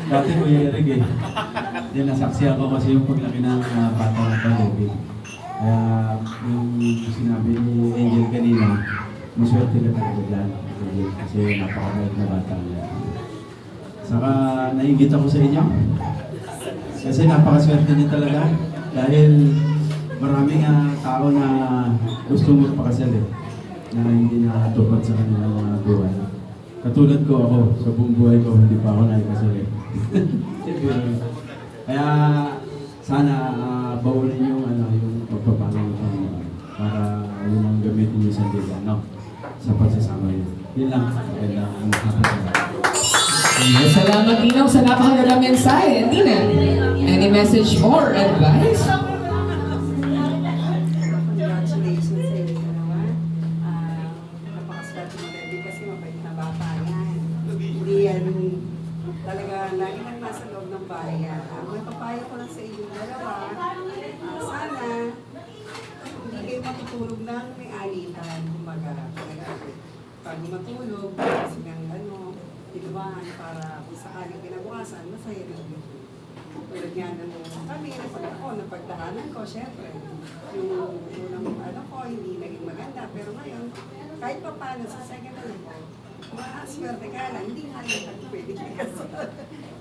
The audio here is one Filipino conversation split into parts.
Dati Kuya Eric eh. Yan, nasaksihan ko kasi yung paglaki ng bata ng Palubig. Kaya yung sinabi ni Angel kanina, maswerte ka talaga dyan. Kasi napakabait na bata niya. Saka nainggit ako sa inyo. Kasi napakaswerte niyo talaga. Dahil maraming tao na gusto magpakasal eh. Na hindi nakatupad sa kanilang mga buhay. Katulad ko ako, sa buong buhay ko, hindi pa ako nakikasal eh. Kaya sana bawalin yung pagpapalo ng Panginoon para yun ang gamitin niyo sa diba, no? Sa pagsasama yun. Yun lang. Maganda ang Salamat, Ninong, sa napakagandang mensahe. Tina, any message or advice? Congratulations sa inyo naman. Napakaswerte mo Debbie kasi mabait na bata yan. Hindi yan talaga lagi lang nasa loob ng bahay yan. May papayo ko lang sa inyo dalawa. Sana hindi kayo matutulog ng may alitan. Kumbaga, talaga pag matulog, kasi ng inuwahan para kung sakaling kinabukasan, masaya rin dito. Tulad nga kami, napagdaanan ko, syempre, yung unang ko, hindi naging maganda. Pero ngayon, kahit pa paano, sa second ko, maswerte ka lang, hindi nga lang pwede kasal.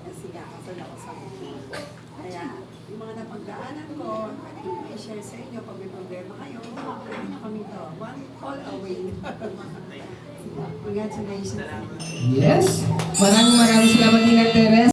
Kasi nga, kasal ako sa mga. Kaya, yung mga napagdaanan ko, pwede ko i-share sa inyo pag may problema kayo, pwede nyo kami to. One call away. Congratulations. Yes. Maraming salamat, Nina Teres.